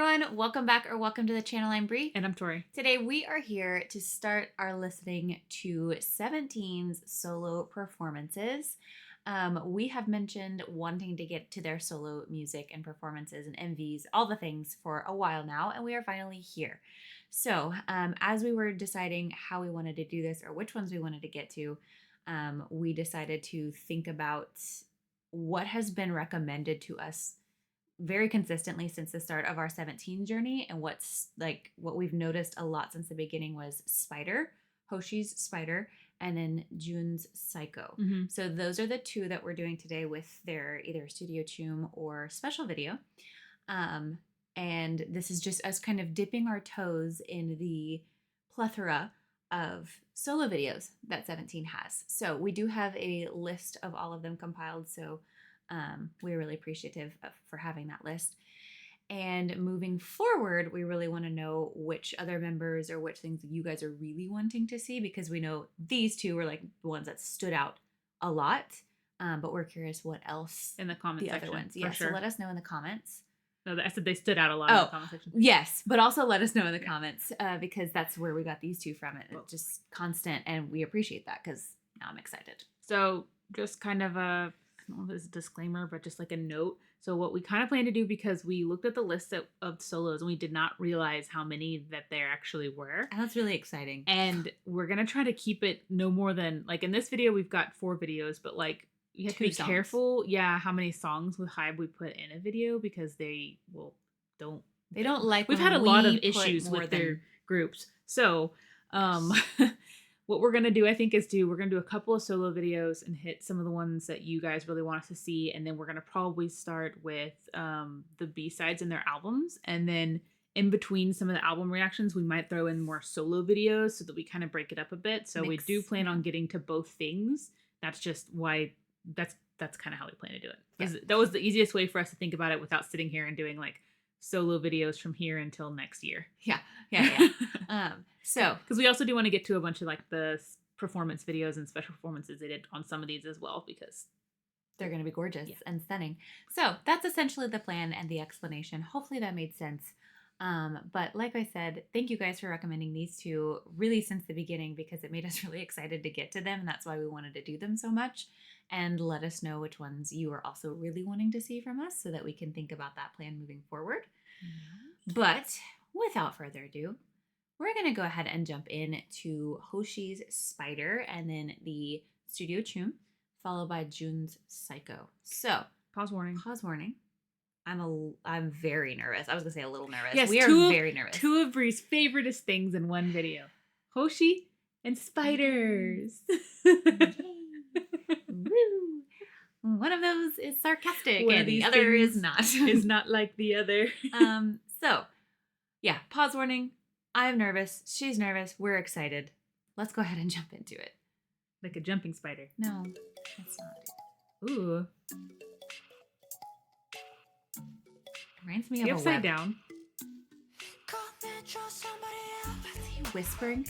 everyone, welcome back or welcome to the channel. I'm Brie. And I'm Tori. Today we are here to start our listening to 17's solo performances. We have mentioned wanting to get to their solo music and performances and MVs, all the things for a while now, and we are finally here. So as we were deciding how we wanted to do this or which ones we wanted to get to, we decided to think about what has been recommended to us very consistently since the start of our 17 journey, and what we've noticed a lot since the beginning was Spider, HOSHI's Spider, and then JUN's Psycho. Mm-hmm. So those are the two that we're doing today with their either studio Choom or special video. And this is just us kind of dipping our toes in the plethora of solo videos that 17 has. So we do have a list of all of them compiled, so we're really appreciative for having that list. And moving forward, we really want to know which other members or which things you guys are really wanting to see, because we know these two were like the ones that stood out a lot. But we're curious what else in the comment the section, other ones. Yeah, sure. So let us know in the comments. No, I said they stood out a lot in the comment section. Yes, but also let us know in the comments because that's where we got these two from. It's just constant, and we appreciate that because now I'm excited. So just kind of I don't know if it's a disclaimer, but just like a note. So what we kind of plan to do, because we looked at the list of solos and we did not realize how many that there actually were. And that's really exciting. And we're going to try to keep it no more than, like in this video, we've got 4 videos, but like you have to be careful. Yeah. How many songs with Hybe we put in a video, because they don't like, we've had a lot of issues with their groups. So, what we're going to do, I think, we're going to do a couple of solo videos and hit some of the ones that you guys really want us to see. And then we're going to probably start with the B-sides in their albums. And then in between some of the album reactions, we might throw in more solo videos so that we kind of break it up a bit. So we do plan on getting to both things. That's just why, that's kind of how we plan to do it. Yeah. That was the easiest way for us to think about it without sitting here and doing like solo videos from here until next year. Yeah. So, because we also do want to get to a bunch of like the performance videos and special performances they did on some of these as well, because they're going to be gorgeous and stunning. So that's essentially the plan and the explanation. Hopefully that made sense. But like I said, thank you guys for recommending these two really since the beginning, because it made us really excited to get to them. And that's why we wanted to do them so much. And let us know which ones you are also really wanting to see from us so that we can think about that plan moving forward. Mm-hmm. But without further ado, we're going to go ahead and jump in to HOSHI's Spider and then the Studio Choom, followed by JUN's Psycho. So, pause warning. I'm very nervous. I was going to say a little nervous. Yes, we are very nervous. 2 of Brie's favoriteest things in one video. HOSHI and spiders. Woo. One of those is sarcastic and the other is not. Is not like the other. So, yeah, pause warning. I'm nervous. She's nervous. We're excited. Let's go ahead and jump into it. Like a jumping spider. No, that's not. Ooh. It reminds me of upside web. Down. Is he whispering?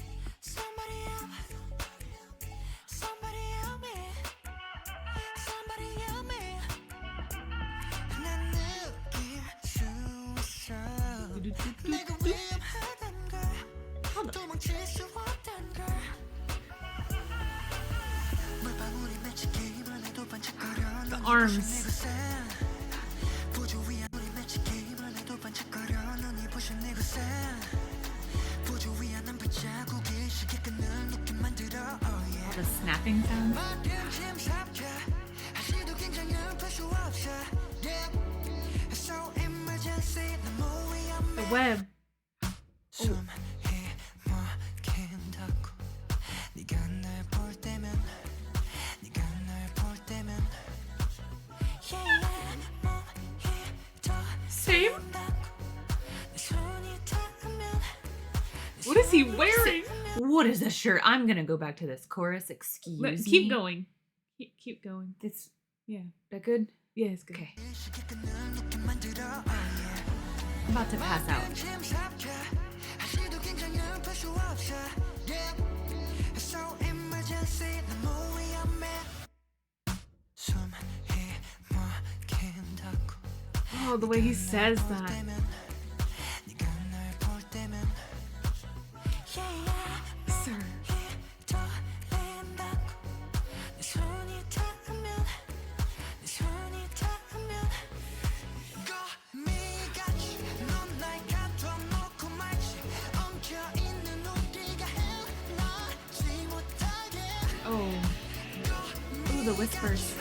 The arms. All the snapping sounds. The web. Oh. Same? What is he wearing? What is this shirt? I'm gonna go back to this chorus. Excuse me. Keep going. Keep going. This, yeah. That good? Yeah, it's good. Okay. I'm about to pass out. Oh, the way he says that. the whispers.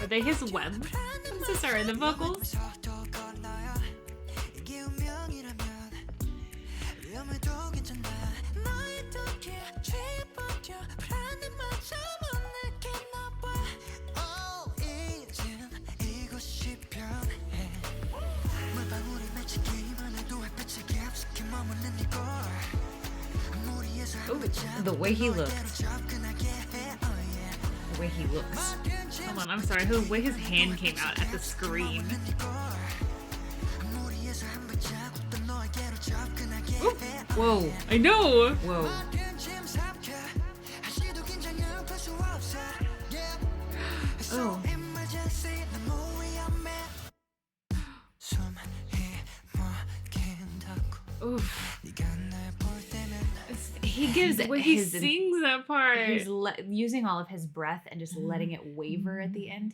Are they his web? I'm so sorry, the vocals. Ooh, the way he looks. The way he looks. Hold on, I'm sorry. The way his hand came out at the screen. Ooh. Whoa. I know. Whoa. Oh. Oof. He gives the way he sings that part. He's using all of his breath and just letting it waver at the end.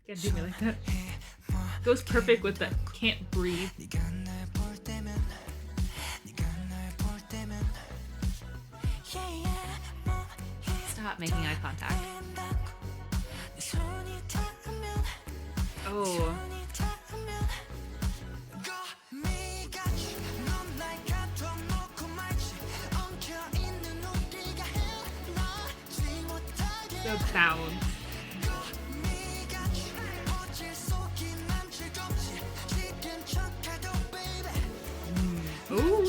Can't do me like that. Goes perfect with the can't breathe. Stop making eye contact. Oh. The bounce. Ooh.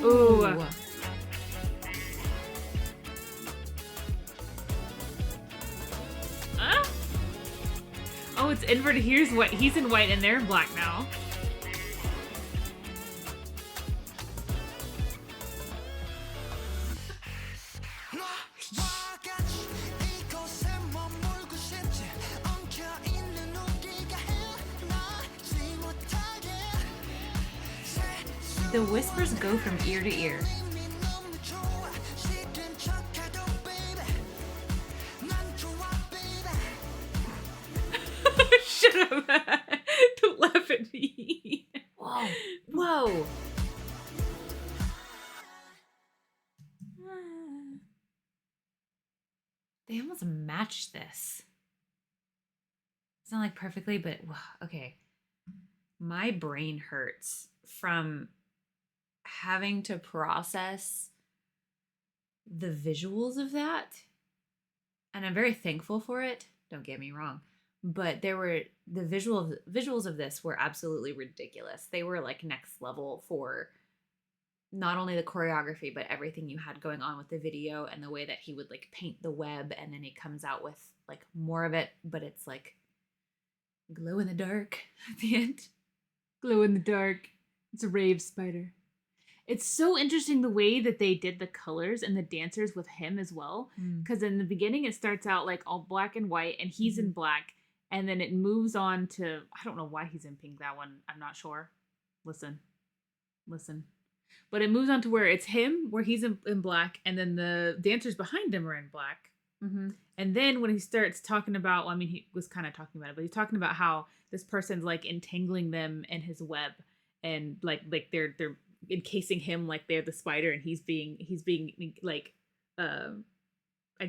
Ooh. Oh, it's inverted. Here's what he's in white and they're in black now. The whispers go from ear to ear. Shut up. Don't laugh at me. Whoa. Whoa. They almost match this. It's not like perfectly, but okay. My brain hurts from having to process the visuals of that. And I'm very thankful for it. Don't get me wrong. But there were the visuals of this were absolutely ridiculous. They were like next level for not only the choreography, but everything you had going on with the video and the way that he would like paint the web and then he comes out with like more of it, but it's like glow in the dark at the end. Glow in the dark. It's a rave spider. It's so interesting the way that they did the colors and the dancers with him as well. Because in the beginning, it starts out like all black and white and he's in black. And then it moves on to, I don't know why he's in pink, that one. I'm not sure. Listen. But it moves on to where it's him, where he's in black. And then the dancers behind him are in black. And then when he starts talking about, well, I mean, he was kind of talking about it, but he's talking about how this person's like entangling them in his web. And like they're encasing him like they're the spider and he's being like I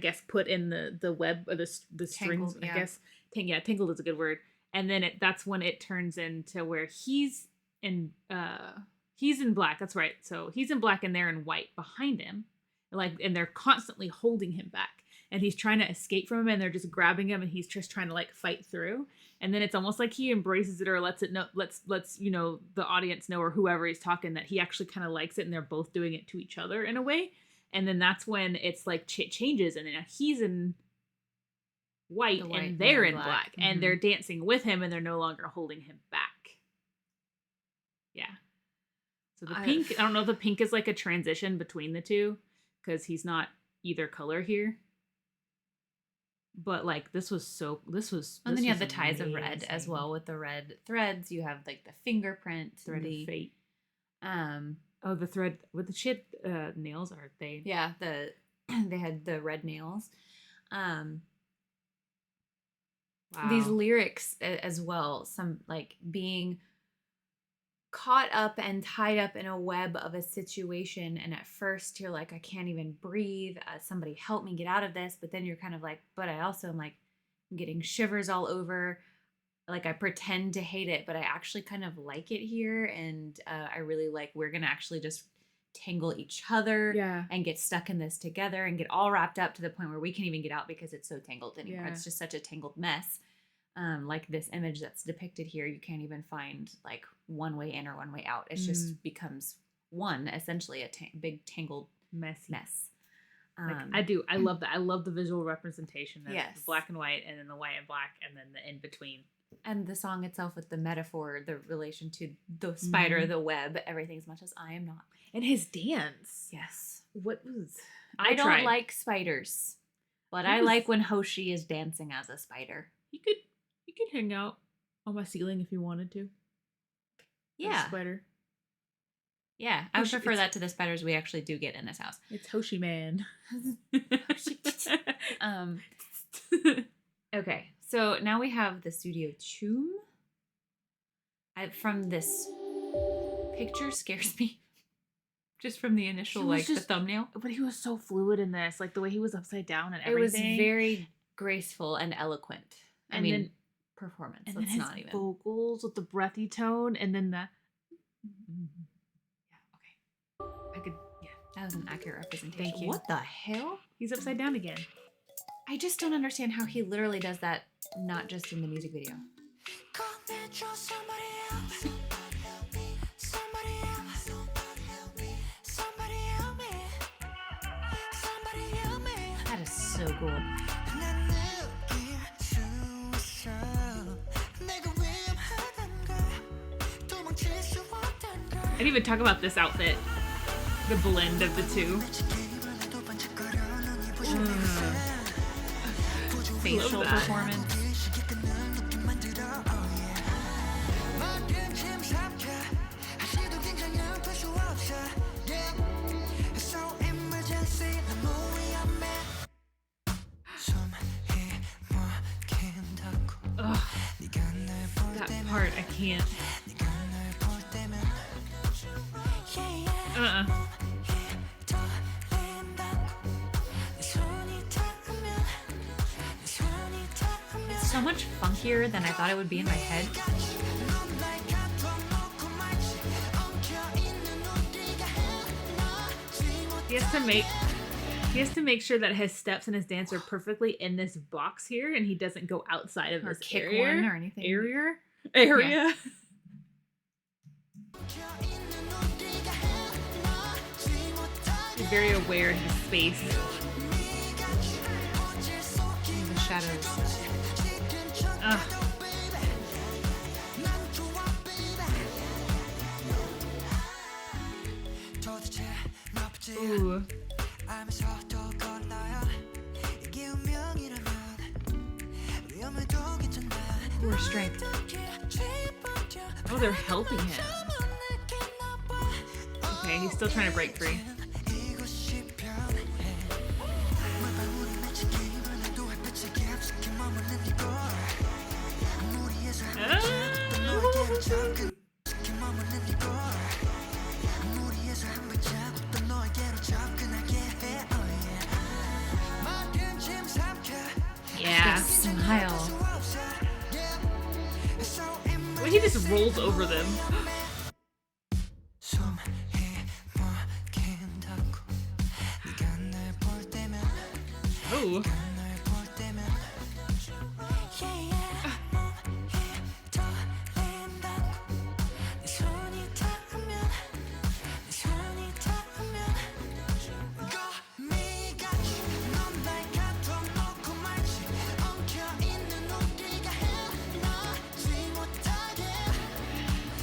guess put in the web or the strings, Tangled, I guess. Tangled is a good word. And then that's when it turns into where he's in black. That's right. So he's in black and they're in white behind him. And they're constantly holding him back. And he's trying to escape from him and they're just grabbing him and he's just trying to like fight through. And then it's almost like he embraces it or lets the audience know or whoever he's talking that he actually kind of likes it and they're both doing it to each other in a way. And then that's when it's like changes and then he's in white and they're in black and they're dancing with him and they're no longer holding him back. Yeah. So the pink, I don't know if the pink is like a transition between the two because he's not either color here. But like this was And then you have the was ties of red amazing. as well with the red threads. You have like the fingerprint, Thread of fate. Oh, the thread with the shit nails, aren't they? Yeah, they had the red nails. Wow. These lyrics as well, some like being caught up and tied up in a web of a situation, and at first you're like, I can't even breathe, somebody help me get out of this, but then you're kind of like, but I also am like getting shivers all over, like I pretend to hate it, but I actually kind of like it here, and I really like, we're gonna actually just tangle each other and get stuck in this together and get all wrapped up to the point where we can't even get out because it's so tangled anymore. It's just such a tangled mess. Like this image that's depicted here, you can't even find like one way in or one way out. It just becomes one, essentially a big tangled mess. I love that. I love the visual representation of the black and white, and then the white and black, and then the in between. And the song itself with the metaphor, the relation to the spider, the web, everything's much as I am not. And his dance. Yes. What was... I don't like spiders, but I like when Hoshi is dancing as a spider. You could hang out on my ceiling if you wanted to. Yeah. Spider. Yeah, I would prefer that to the spiders we actually do get in this house. It's Hoshi Man. Okay, so now we have the studio Choom. From this picture scares me. Just from the initial, the thumbnail. But he was so fluid in this, like the way he was upside down and everything. It was very graceful and eloquent. I mean, performance. And Let's then not his even. vocals with the breathy tone, and then the... Yeah, okay. That was an accurate representation. Thank you. What the hell? He's upside down again. I just don't understand how he literally does that, not just in the music video. That is so cool. I didn't even talk about this outfit. The blend of the two. Facial performance. Ugh. That part, I can't. It's so much funkier than I thought it would be in my head. He has to make sure that his steps and his dance are perfectly in this box here, and he doesn't go outside of or this kick area one or anything. Area. Yeah. He's very aware of his space. The shadows. Ooh. Or strength. Oh, they're helping him. Okay, he's still trying to break free. Yeah. Smile. When he just rolls over them. Oh.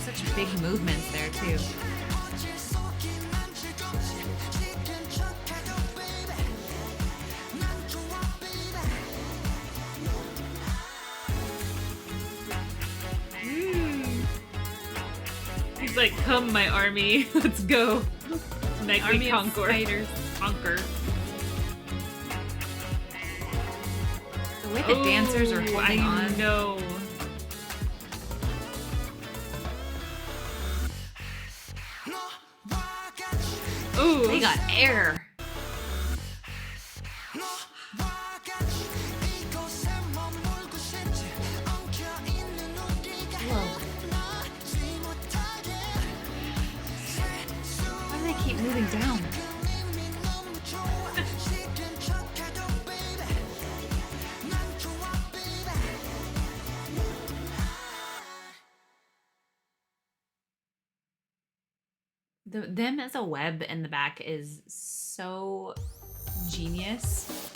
Such big movements there too. He's like, come, my army, let's go. Tonight we conquer. Conquer. The way the dancers are holding on. I know. Ooh. They got air. Why do they keep moving down? Them as a web in the back is so genius.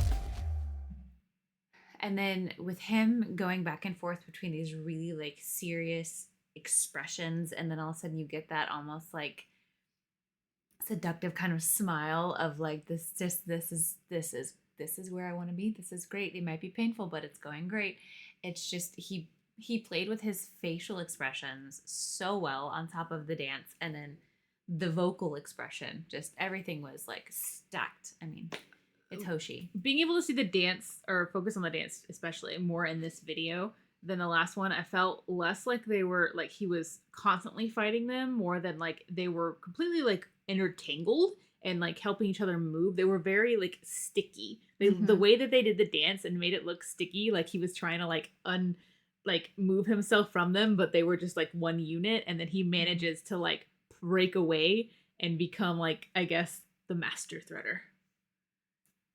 And then with him going back and forth between these really like serious expressions, and then all of a sudden you get that almost like seductive kind of smile of like this is where I want to be. This is great. It might be painful, but it's going great. It's just he played with his facial expressions so well on top of the dance, and then the vocal expression, just everything was like stacked. I mean, it's Hoshi. Being able to see the dance, or focus on the dance especially more in this video than the last one, I felt less like they were like he was constantly fighting them, more than like they were completely like intertangled and like helping each other move. They were very like sticky. The way that they did the dance and made it look sticky, like he was trying to like move himself from them, but they were just like one unit, and then he manages to like break away and become like, I guess, the master threader.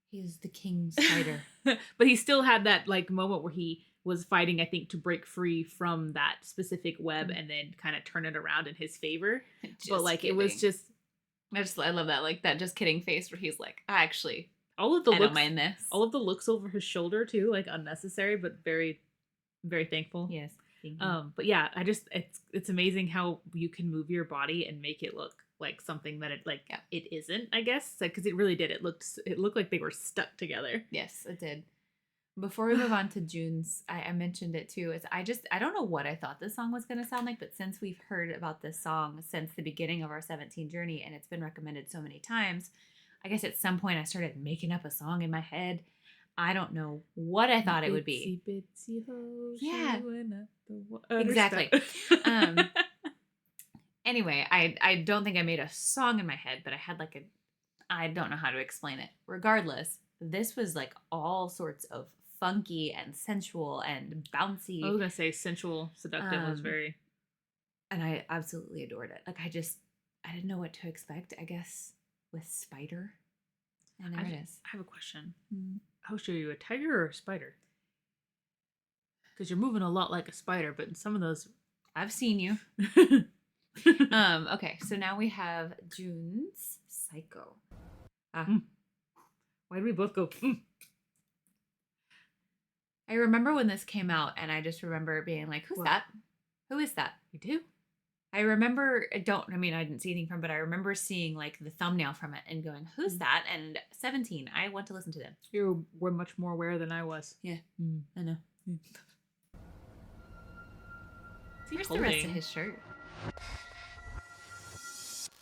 He's the king's fighter. But he still had that like moment where he was fighting, I think, to break free from that specific web and then kind of turn it around in his favor. But like kidding. It was just I love that, like that just kidding face where he's like, I don't mind this. All of the looks over his shoulder too, like unnecessary, but very, very thankful. Yes. But yeah, it's amazing how you can move your body and make it look like something that it isn't, I guess, because it really did. It looked like they were stuck together. Yes, it did. Before we move on to Jun's, I mentioned it too. I don't know what I thought this song was going to sound like, but since we've heard about this song since the beginning of our 17 journey, and it's been recommended so many times, I guess at some point I started making up a song in my head. I don't know what I thought it would be. Bitsy Hoshi, yeah, exactly. Anyway, I don't think I made a song in my head, but I had I don't know how to explain it. Regardless, this was like all sorts of funky and sensual and bouncy. I was gonna say sensual, seductive was very, and I absolutely adored it. Like I didn't know what to expect, I guess, with Spider. And there it is. I have a question. Hoshi, are you a tiger or a spider? Because you're moving a lot like a spider, but in some of those, I've seen you. Okay, so now we have Jun's Psycho. Why did we both go? I remember when this came out, and I just remember being like, "Who's that? Who is that?" You do? I remember. I didn't see anything from, but I remember seeing like the thumbnail from it and going, "Who's that?" And 17, I want to listen to them. You were much more aware than I was. Yeah, I know. Here's the rest of his shirt.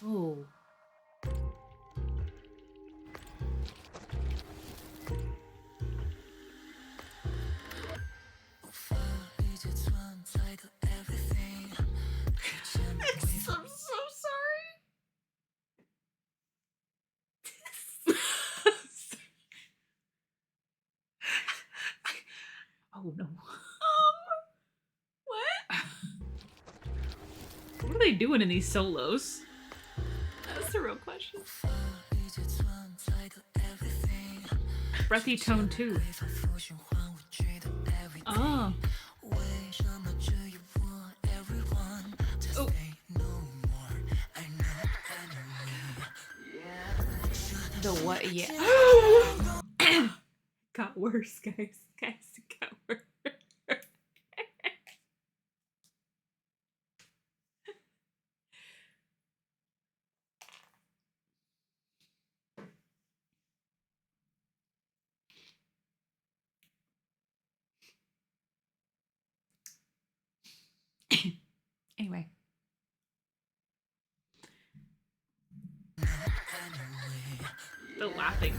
Oh. I'm so sorry. Oh no. What? What are they doing in these solos? That's the real question. Breathy tone too. Oh. The what? Yeah. Got worse, guys. It got worse. Anyway. The laughing.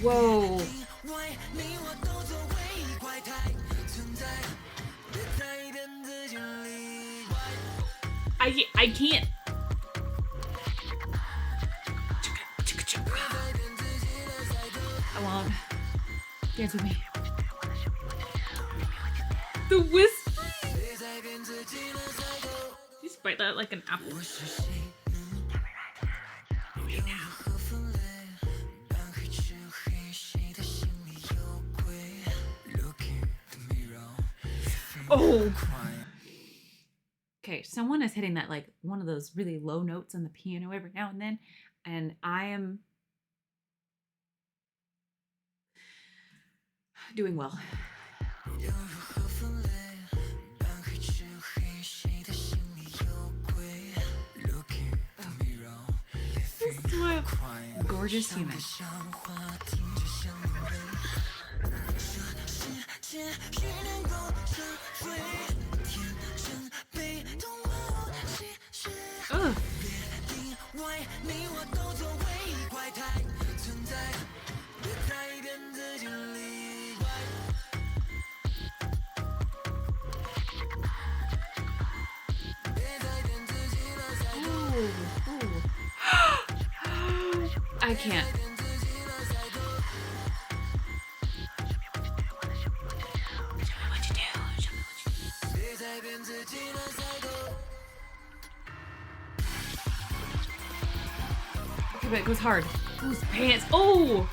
Whoa. I can't. I won't. Dance with me. The whisper. You just bite that like an apple. Oh. Okay, someone is hitting that like one of those really low notes on the piano every now and then, and I am doing well. Gorgeous human. Ugh. I can't. Okay, but it goes hard. Those pants. Oh!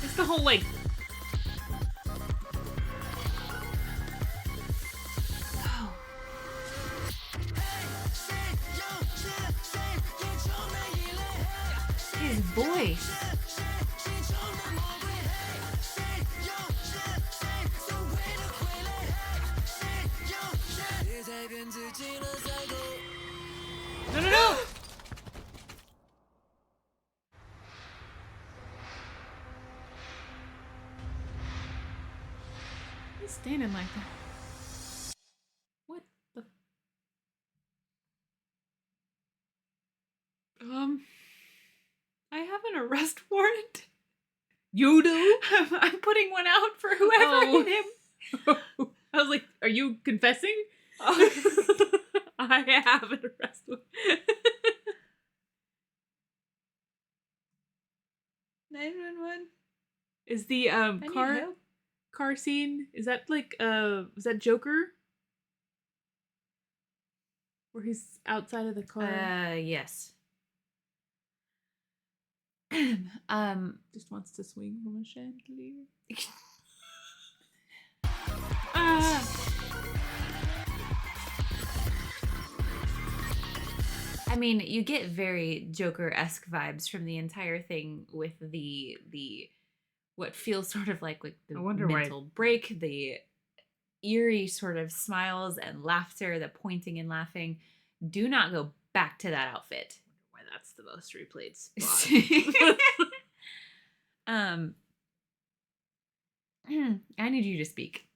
It's the whole like. His voice. No, no, no! He's standing like that. What the? I have an arrest warrant. You do? I'm putting one out for whoever hit him. I was like, are you confessing? Oh. I have an arrest warrant. 911. Is the I need help. car scene, is that like was that Joker? Where he's outside of the car? Yes. Just wants to swing from a chandelier. I mean, you get very Joker-esque vibes from the entire thing with the what feels sort of like the mental break, the eerie sort of smiles and laughter, the pointing and laughing. Do not go back to that outfit. Why that's the most replayed spot. I need you to speak.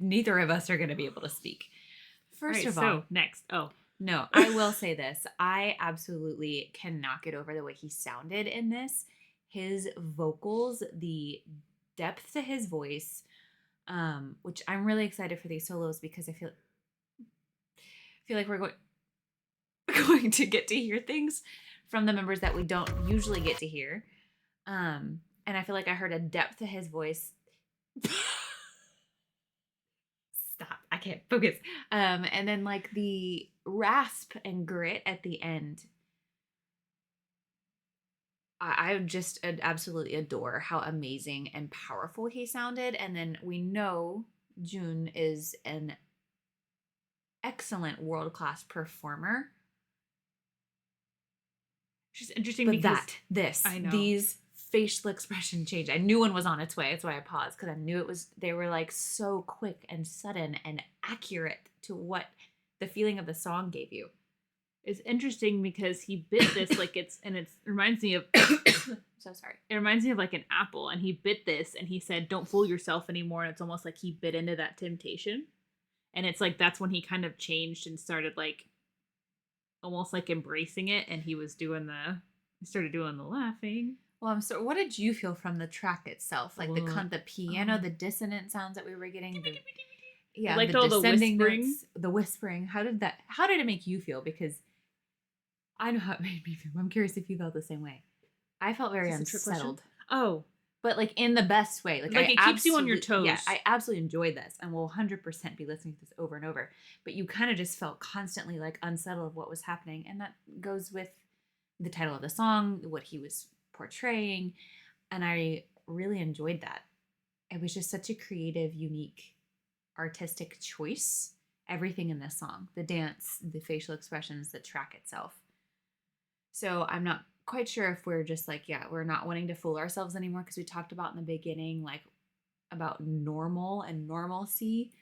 Neither of us are going to be able to speak. First of all, so next. Oh. No, I will say this. I absolutely cannot get over the way he sounded in this. His vocals, the depth to his voice, which I'm really excited for these solos because I feel like we're going to get to hear things from the members that we don't usually get to hear. And I feel like I heard a depth to his voice. Stop. I can't focus. And then like the rasp and grit at the end. I just absolutely adore how amazing and powerful he sounded. And then we know JUN is an excellent world-class performer. Which is interesting but because I know these facial expression change. I knew one was on its way. That's why I paused, because I knew they were like so quick and sudden and accurate to what the feeling of the song gave you. It's interesting because he bit this like it reminds me of So sorry. It reminds me of like an apple, and he bit this, and he said, "Don't fool yourself anymore." And it's almost like he bit into that temptation, and it's like that's when he kind of changed and started like almost like embracing it, and he started doing the laughing. Well, so what did you feel from the track itself? Like the piano, the dissonant sounds that we were getting. Yeah, like all the whispering. Notes, the whispering. How did it make you feel? Because I know how it made me feel. I'm curious if you felt the same way. I felt very unsettled. Oh. But like in the best way. Like it keeps you on your toes. Yeah, I absolutely enjoyed this and will 100% be listening to this over and over. But you kind of just felt constantly like unsettled of what was happening. And that goes with the title of the song, what he was portraying. And I really enjoyed that. It was just such a creative, unique, artistic choice. Everything in this song, the dance, the facial expressions, the track itself. So I'm not quite sure if we're just like, we're not wanting to fool ourselves anymore, because we talked about in the beginning, like about normal and normalcy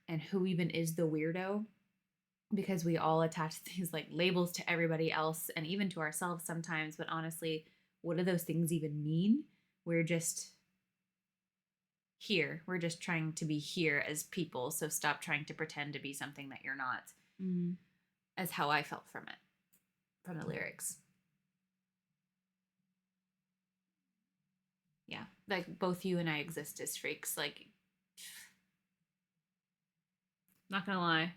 and who even is the weirdo, because we all attach these like labels to everybody else and even to ourselves sometimes. But honestly, what do those things even mean? We're just here. We're just trying to be here as people. So stop trying to pretend to be something that you're not. Mm-hmm. As how I felt from it, from the lyrics. Yeah, like both you and I exist as freaks. Like, not gonna lie.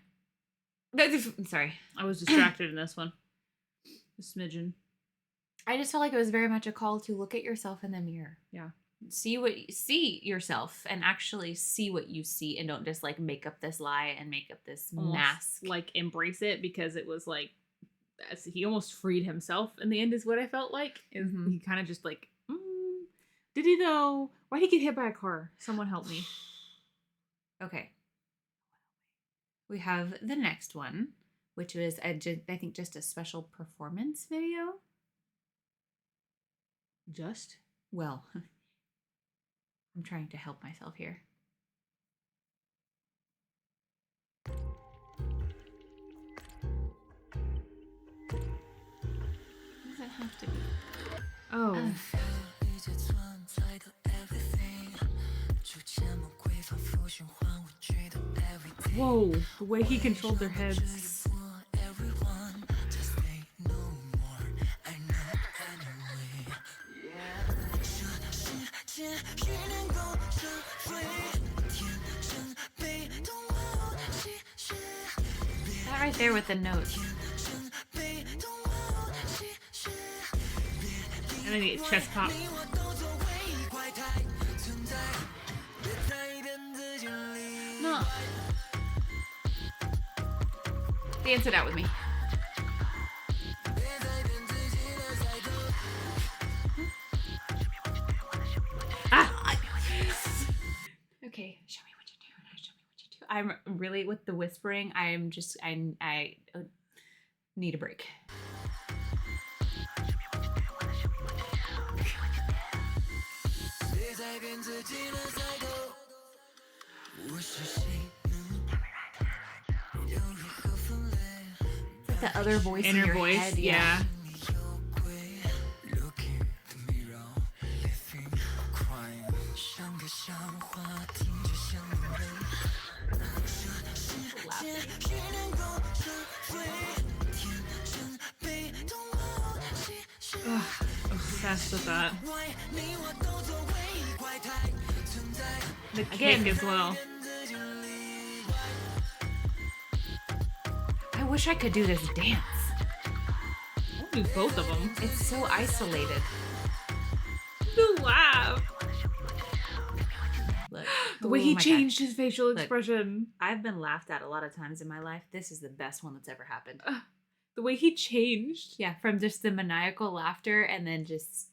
Sorry. I was distracted in this one. A smidgen. I just felt like it was very much a call to look at yourself in the mirror. Yeah. See yourself and actually see what you see, and don't just like make up this lie and make up this mask. Like embrace it, because it was like he almost freed himself in the end is what I felt like. Mm-hmm. He kind of just like, did he though? Why did he get hit by a car? Someone help me. Okay. We have the next one, which was, I think, just a special performance video. Just? Well, I'm trying to help myself here. Does it have to be? Oh. Whoa, the way he controlled their heads. That right there with the notes. And then his chest pop. No. Dance it out with me. Okay, show me what you do. I'm really, with the whispering, I need a break. The other voice in your head, yeah. Obsessed with that. The kick as well. I wish I could do this dance. I'll do both of them. It's so isolated. The laugh. Look, the way he changed his facial expression. Look, I've been laughed at a lot of times in my life. This is the best one that's ever happened. The way he changed. Yeah, from just the maniacal laughter and then just...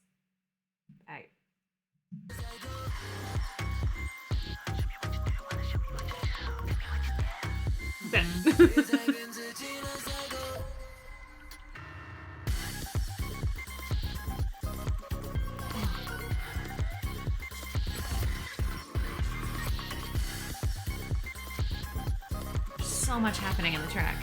So much happening in the track.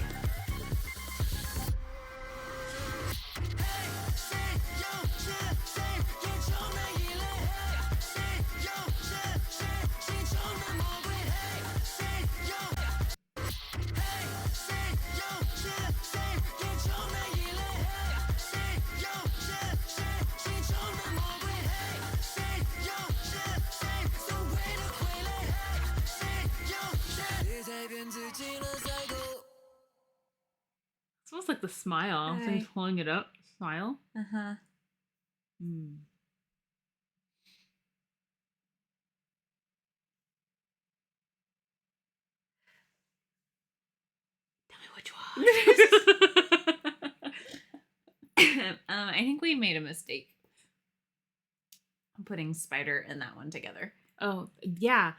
almost like the smile. So he's pulling it up. Smile. Uh-huh. Mm. Tell me which one. I think we made a mistake. I'm putting spider and that one together. Oh, yeah.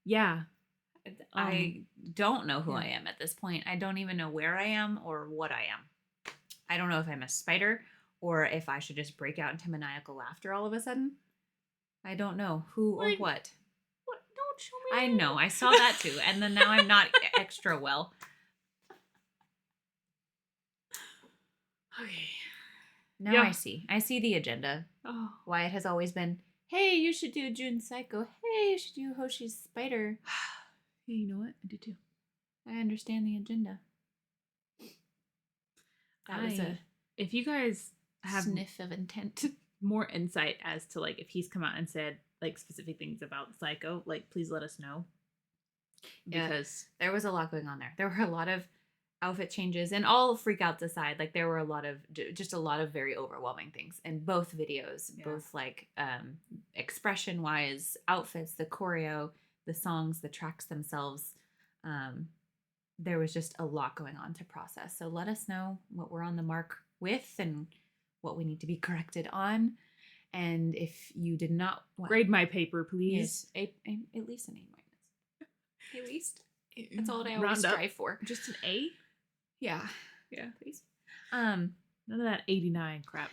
Yeah. I don't know who I am at this point. I don't even know where I am or what I am. I don't know if I'm a spider or if I should just break out into maniacal laughter all of a sudden. I don't know who or what. What? Don't show me. I know. I saw that too. And then now I'm not extra well. Okay. Now I see. I see the agenda. Oh. Why it has always been, hey, you should do Jun Psycho. Hey, you should do Hoshi's Spider. Yeah, you know what? I do too. I understand the agenda. That was a if you guys have sniff of intent. More insight as to like if he's come out and said like specific things about Psycho, like please let us know. Because there was a lot going on there. There were a lot of outfit changes and all freakouts aside, like there were a lot of very overwhelming things in both videos, both like expression wise, outfits, the choreo, the songs, the tracks themselves. There was just a lot going on to process. So let us know what we're on the mark with and what we need to be corrected on. And if you did not grade my paper, please. Yes, at least an A-. At least. That's all I always strive for. Just an A? Yeah. Yeah. Please. None of that 89 crap.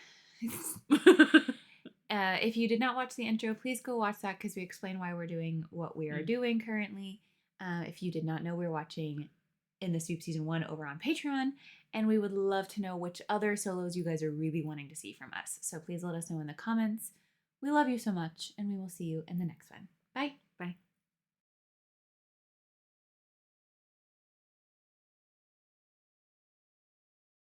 If you did not watch the intro, please go watch that because we explain why we're doing what we are doing currently. If you did not know, we're watching In the Swoop Season 1 over on Patreon, and we would love to know which other solos you guys are really wanting to see from us. So please let us know in the comments. We love you so much, and we will see you in the next one.